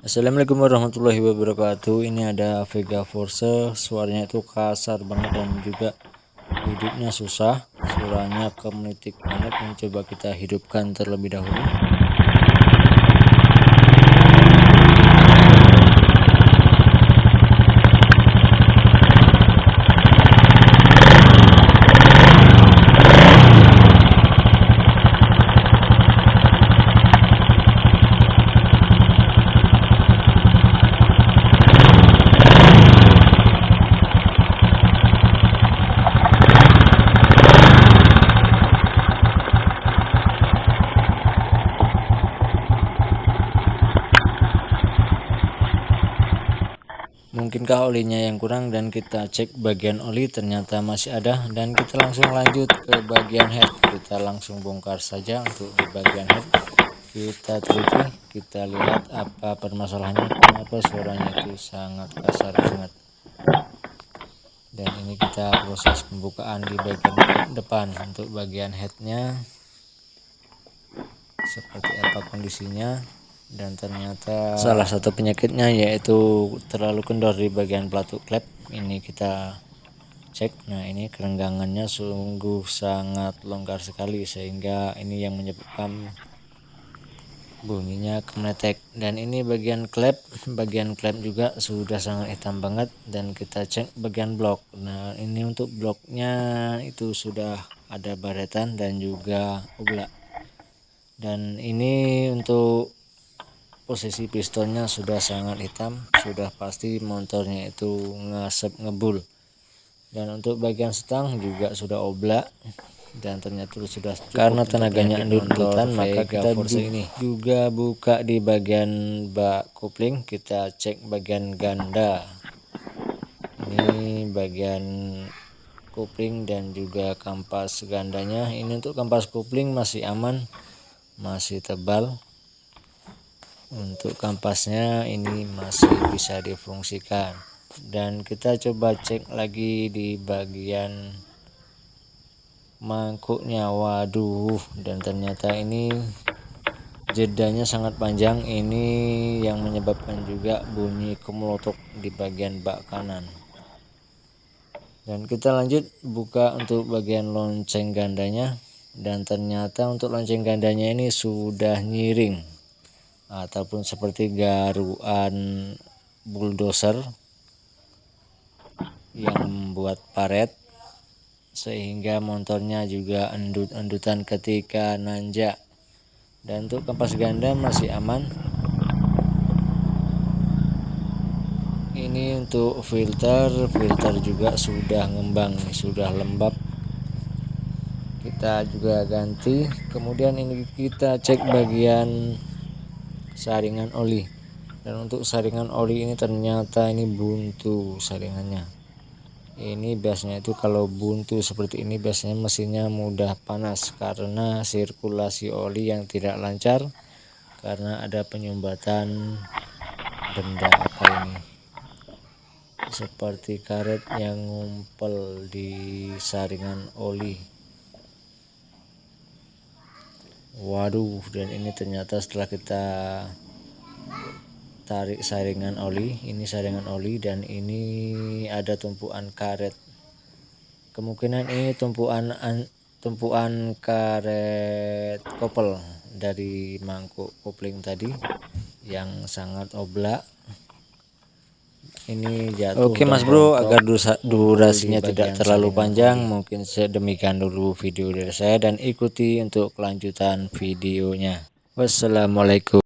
Assalamualaikum warahmatullahi wabarakatuh. Ini ada Vega Force, suaranya itu kasar banget dan juga hidupnya susah, suaranya kemenitik banget. Ini coba kita hidupkan terlebih dahulu. Mungkinkah olinya yang kurang, dan kita cek bagian oli ternyata masih ada, dan kita langsung lanjut ke bagian head. Kita langsung bongkar saja untuk di bagian head. Kita teliti, kita lihat apa permasalahannya, kenapa suaranya itu sangat kasar banget. Dan ini kita proses pembukaan di bagian depan. Untuk bagian headnya seperti apa kondisinya, dan ternyata salah satu penyakitnya yaitu terlalu kendor di bagian pelatuk klep. Ini kita cek. Nah, ini kerenggangannya sungguh sangat longgar sekali, sehingga ini yang menyebabkan bunyinya kemetek. Dan ini bagian klep juga sudah sangat hitam banget, dan kita cek bagian blok. Nah, ini untuk bloknya itu sudah ada baretan dan juga oblak. Dan ini untuk posisi pistonnya sudah sangat hitam, sudah pasti motornya itu ngasep ngebul. Dan untuk bagian stang juga sudah oblak, dan ternyata sudah cukup. Karena tenaganya endutan, maka kita juga buka di bagian bak kopling. Kita cek bagian ganda, ini bagian kopling dan juga kampas gandanya. Ini untuk kampas kopling masih aman, masih tebal. Untuk kampasnya ini masih bisa difungsikan. Dan kita coba cek lagi di bagian mangkuknya. Waduh, dan ternyata ini jedanya sangat panjang. Ini yang menyebabkan juga bunyi kemelotok di bagian bak kanan. Dan kita lanjut buka untuk bagian lonceng gandanya, dan ternyata untuk lonceng gandanya ini sudah nyiring ataupun seperti garuan bulldozer yang membuat paret, sehingga motornya juga endut-endutan ketika nanjak. Dan untuk kampas ganda masih aman. Ini untuk filter juga sudah ngembang, sudah lembab, kita juga ganti. Kemudian ini kita cek bagian saringan oli, dan untuk saringan oli ini ternyata ini buntu saringannya. Ini biasanya itu kalau buntu seperti ini biasanya mesinnya mudah panas karena sirkulasi oli yang tidak lancar, karena ada penyumbatan benda apa ini, seperti karet yang ngumpel di saringan oli. Waduh, dan ini ternyata setelah kita tarik saringan oli, ini saringan oli, dan ini ada tumpuan karet. Kemungkinan ini tumpuan karet kopel dari mangkuk kopling tadi yang sangat oblak. Ini jatuh. Oke Mas Bro, agar durasinya tidak terlalu panjang, mungkin sedemikian dulu video dari saya, dan ikuti untuk kelanjutan videonya. Wassalamualaikum.